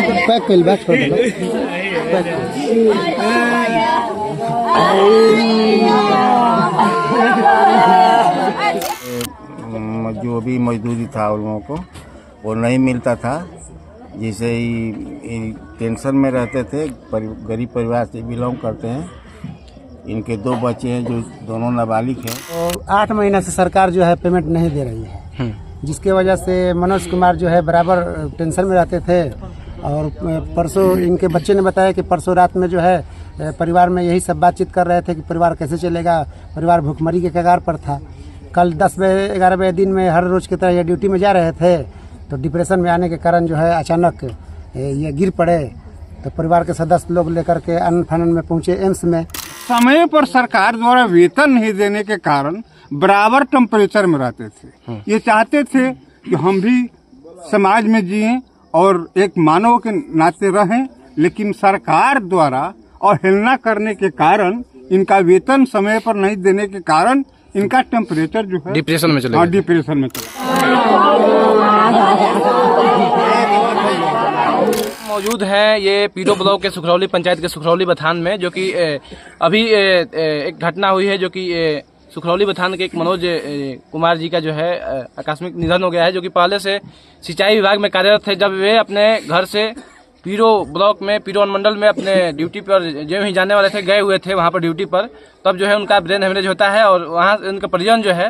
Pack कइल बा, छोड़ दो जो भी मजदूरी था उन लोगों को वो नहीं मिलता था, जिसे ही टेंशन में रहते थे। गरीब परिवार से बिलोंग करते हैं। इनके 2 बच्चे हैं जो दोनों नाबालिग हैं। और 8 महीना से सरकार जो है पेमेंट नहीं दे रही है, जिसके वजह से मनोज कुमार जो है बराबर टेंशन में रहते थे। और परसों इनके बच्चे ने बताया कि परसों रात में जो है परिवार में यही सब बातचीत कर रहे थे कि परिवार कैसे चलेगा, परिवार भूखमरी के कगार पर था। कल 10 बजे 11 बजे दिन में हर रोज की तरह ये ड्यूटी में जा रहे थे, तो डिप्रेशन में आने के कारण जो है अचानक ये गिर पड़े। तो परिवार के सदस्य लोग लेकर के अनन फानन में पहुंचे एम्स में। समय पर सरकार द्वारा वेतन नहीं देने के कारण बराबर टेम्परेचर में रहते थे। ये चाहते थे कि हम भी समाज में जिएं और एक मानव के नाते रहें, लेकिन सरकार द्वारा अवहेलना करने के कारण, इनका वेतन समय पर नहीं देने के कारण इनका टेम्परेचर जो है डिप्रेशन में चला। डिप्रेशन में चला। मौजूद है ये पीरो ब्लॉक के सुखरौली पंचायत के सुखरौली बथान में, जो कि अभी एक घटना हुई है, जो कि सुखरौली बथान के एक मनोज कुमार जी का जो है आकस्मिक निधन हो गया है, जो कि पहले से सिंचाई विभाग में कार्यरत थे। जब वे अपने घर से पीरो ब्लॉक में पीरो अनुमंडल में अपने ड्यूटी पर जो ही जाने वाले थे, गए हुए थे वहाँ पर ड्यूटी पर, तब जो है उनका ब्रेन हेमरेज होता है और वहाँ उनके परिजन जो है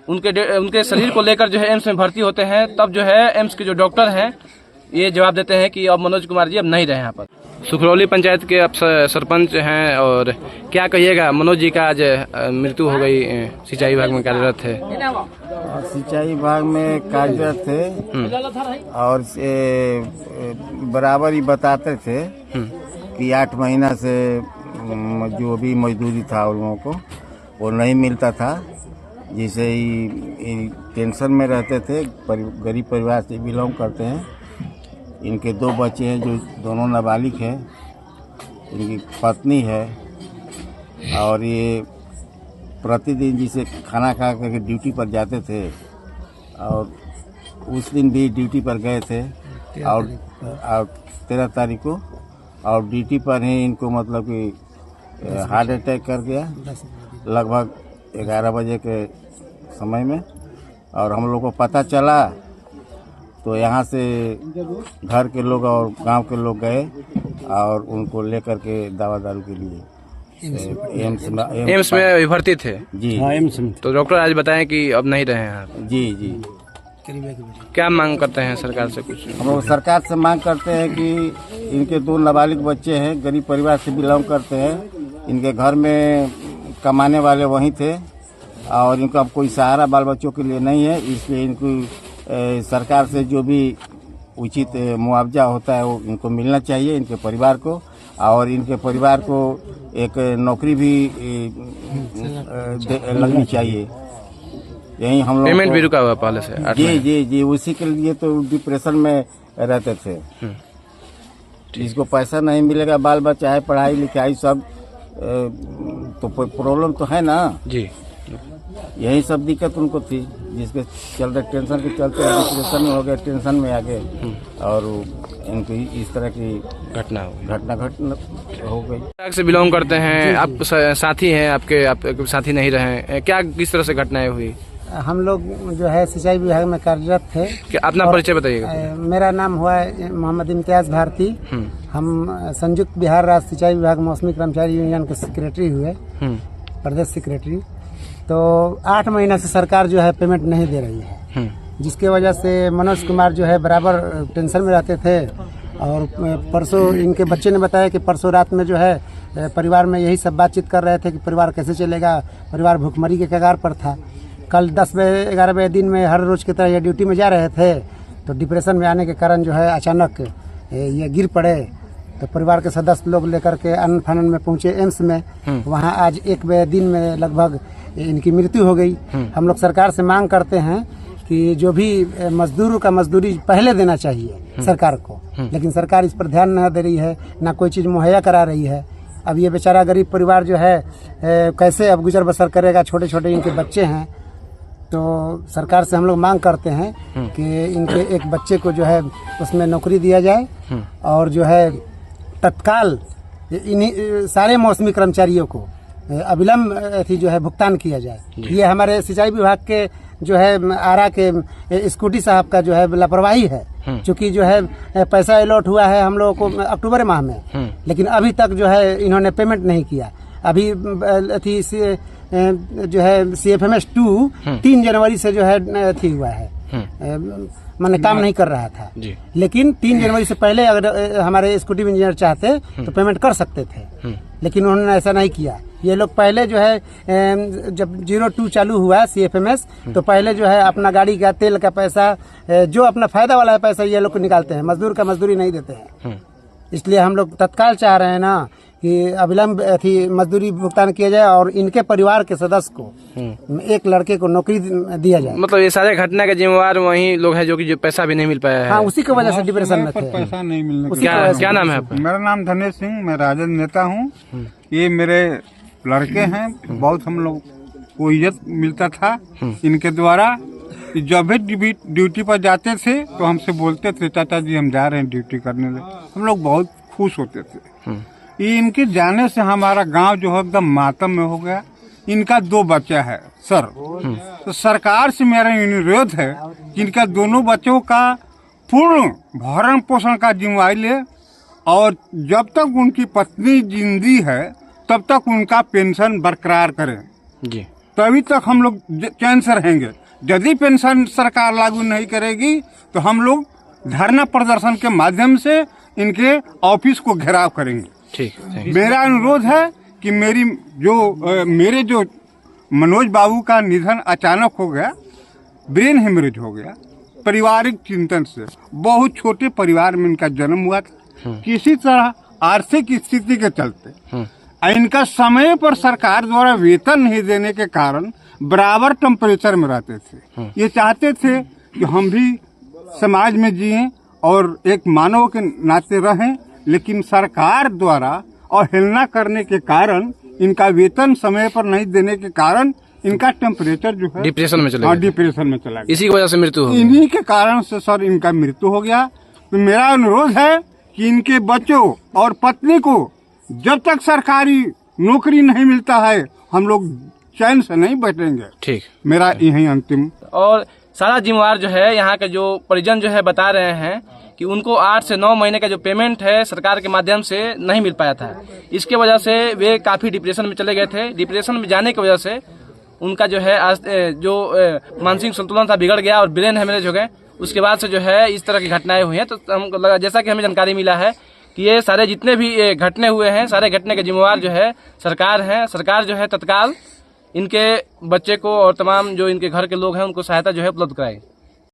उनके शरीर को लेकर जो है एम्स में भर्ती होते हैं। तब जो है एम्स के जो डॉक्टर हैं ये जवाब देते हैं कि अब मनोज कुमार जी अब नहीं रहे यहाँ पर। सुखरौली पंचायत के अब सरपंच हैं, और क्या कहिएगा, मनोज जी का आज मृत्यु हो गई, सिंचाई विभाग में कार्यरत थे। सिंचाई विभाग में कार्यरत थे और बराबर ही बताते थे कि 8 महीना से जो भी मजदूरी था उन लोगों को वो नहीं मिलता था, जिसे ही टेंशन में रहते थे। गरीब परिवार से बिलोंग करते हैं। इनके 2 बच्चे हैं जो दोनों नाबालिग हैं। इनकी पत्नी है और ये प्रतिदिन जिसे खाना खा करके ड्यूटी पर जाते थे, और उस दिन भी ड्यूटी पर गए थे और 13 तारीख को, और ड्यूटी पर ही इनको मतलब कि हार्ट अटैक कर गया लगभग 11 बजे के समय में। और हम लोग को पता चला तो यहाँ से घर के लोग और गांव के लोग गए और उनको लेकर के दवा दारू के लिए एम्स में भर्ती थे। जी हाँ, एम्स में। तो डॉक्टर आज बताएं कि अब नहीं रहे हैं। जी जी। क्या मांग करते हैं सरकार से? कुछ हम लोग सरकार से मांग करते हैं कि इनके 2 नाबालिग बच्चे हैं, गरीब परिवार से बिलोंग करते हैं। इनके घर में कमाने वाले वहीं थे और इनको अब कोई सहारा बाल बच्चों के लिए नहीं है, इसलिए इनको सरकार से जो भी उचित मुआवजा होता है वो इनको मिलना चाहिए, इनके परिवार को। और इनके परिवार को एक नौकरी भी लगनी चाहिए। यही हम लोग पेमेंट भी रुका हुआ पहले से। जी जी जी, उसी के लिए तो डिप्रेशन में रहते थे। जिसको पैसा नहीं मिलेगा, बाल बच्चा है, पढ़ाई लिखाई सब तो प्रॉब्लम तो है ना जी। यही सब दिक्कत उनको थी, जिसके चलते टेंशन के चलते डिप्रेशन में हो गए, टेंशन में आ गए और इनको इस तरह की घटना हो गई। से बिलोंग करते हैं आप, साथी हैं आपके साथी नहीं रहे, क्या किस तरह से घटनाएं हुई? हम लोग जो है सिंचाई विभाग में कार्यरत थे। अपना परिचय बताइएगा। मेरा नाम हुआ मोहम्मद इम्तियाज भारती। हम संयुक्त बिहार राज्य सिंचाई विभाग मौसमी कर्मचारी यूनियन के सेक्रेटरी हुए, प्रदेश सेक्रेटरी। तो 8 महीना से सरकार जो है पेमेंट नहीं दे रही है, जिसके वजह से मनोज कुमार जो है बराबर टेंशन में रहते थे। और परसों इनके बच्चे ने बताया कि परसों रात में जो है परिवार में यही सब बातचीत कर रहे थे कि परिवार कैसे चलेगा, परिवार भूखमरी के कगार पर था। कल 10 बजे 11 बजे दिन में हर रोज की तरह ये ड्यूटी में जा रहे थे, तो डिप्रेशन में आने के कारण जो है अचानक ये गिर पड़े। तो परिवार के सदस्य लोग लेकर के अनन फानन में पहुंचे एम्स में। वहां आज 1 बजे दिन में लगभग इनकी मृत्यु हो गई। हम लोग सरकार से मांग करते हैं कि जो भी मजदूर का मजदूरी पहले देना चाहिए सरकार को, लेकिन सरकार इस पर ध्यान न दे रही है, ना कोई चीज़ मुहैया करा रही है। अब ये बेचारा गरीब परिवार जो है कैसे अब गुजर बसर करेगा, छोटे छोटे इनके बच्चे हैं। तो सरकार से हम लोग मांग करते हैं कि इनके एक बच्चे को जो है उसमें नौकरी दिया जाए और जो है तत्काल इन्हीं सारे मौसमी कर्मचारियों को अविलंब अथी जो है भुगतान किया जाए। ये हमारे सिंचाई विभाग के जो है आरा के स्कूटी साहब का जो है लापरवाही है, क्योंकि जो है पैसा अलॉट हुआ है हम लोगों को अक्टूबर माह में, लेकिन अभी तक जो है इन्होंने पेमेंट नहीं किया। अभी अथी जो है CFMS 2 3 जनवरी से जो है अथी हुआ है, मैंने काम नहीं कर रहा था, लेकिन 3 जनवरी से पहले अगर हमारे स्कूटी इंजीनियर चाहते तो पेमेंट कर सकते थे, लेकिन उन्होंने ऐसा नहीं किया। ये लोग पहले जो है जब 02 चालू हुआ CFMS तो पहले जो है अपना गाड़ी का तेल का पैसा जो अपना फायदा वाला है पैसा ये लोग को निकालते हैं, मजदूर का मजदूरी नहीं देते हैं। इसलिए हम लोग तत्काल चाह रहे हैं ना कि अविलंब अथी मजदूरी भुगतान किया जाए और इनके परिवार के सदस्य को एक लड़के को नौकरी दिया जाए। मतलब ये सारे घटना के जिम्मेवार वही लोग हैं जो कि जो पैसा भी नहीं मिल पाया है। हाँ, उसी की वजह से डिप्रेशन में थे। पैसा नहीं मिलने क्या नाम है आपका? मेरा नाम धनेश सिंह, मैं राजद नेता हूँ। ये मेरे लड़के हैं, बहुत हम लोग को इज्जत मिलता था इनके द्वारा। जब भी ड्यूटी पर जाते थे तो हमसे बोलते थे चाचा जी हम जा रहे हैं ड्यूटी करने ले, हम लोग बहुत खुश होते थे। ये इनके जाने से हमारा गांव जो है एकदम मातम में हो गया। इनका 2 बच्चा है सर, तो सरकार से मेरा अनुरोध है कि इनका दोनों बच्चों का पूर्ण भरण पोषण का जिम्मेवारी ले और जब तक उनकी पत्नी जिंदी है तब तक उनका पेंशन बरकरार करें जी, तभी तक हम लोग चैन से रहेंगे। यदि पेंशन सरकार लागू नहीं करेगी तो हम लोग धरना प्रदर्शन के माध्यम से इनके ऑफिस को घेराव करेंगे। ठीक। मेरा अनुरोध है कि मेरे जो मनोज बाबू का निधन अचानक हो गया, ब्रेन हेमरेज हो गया, पारिवारिक चिंतन से, बहुत छोटे परिवार में इनका जन्म हुआ था, किसी तरह आर्थिक स्थिति के चलते इनका समय पर सरकार द्वारा वेतन नहीं देने के कारण बराबर टेम्परेचर में रहते थे। ये चाहते थे कि हम भी समाज में जिएं और एक मानव के नाते रहें, लेकिन सरकार द्वारा अवहेलना करने के कारण, इनका वेतन समय पर नहीं देने के कारण इनका टेम्परेचर जो है डिप्रेशन में चला गया। इसी की वजह से मृत्यु हो गई। इन्हीं के कारण से सर इनका मृत्यु हो गया। तो मेरा अनुरोध है कि इनके बच्चों और पत्नी को जब तक सरकारी नौकरी नहीं मिलता है हम लोग चैन से नहीं बैठेंगे। ठीक, मेरा यही अंतिम। और सारा जिम्मेवार जो है यहाँ के जो परिजन जो है बता रहे हैं कि उनको 8 से 9 महीने का जो पेमेंट है सरकार के माध्यम से नहीं मिल पाया था। इसके वजह से वे काफी डिप्रेशन में चले गए थे। डिप्रेशन में जाने की वजह से उनका जो है जो मानसिक संतुलन था बिगड़ गया और ब्रेन हेमरेज हो गए। उसके बाद से जो है इस तरह की घटनाएं हुई हैं। तो हमको लगा, जैसा कि हमें जानकारी मिला है कि ये सारे जितने भी घटने हुए हैं, सारे घटने के जिम्मेवार जो है सरकार है। सरकार जो है तत्काल इनके बच्चे को और तमाम जो इनके घर के लोग हैं उनको सहायता जो है उपलब्ध कराए।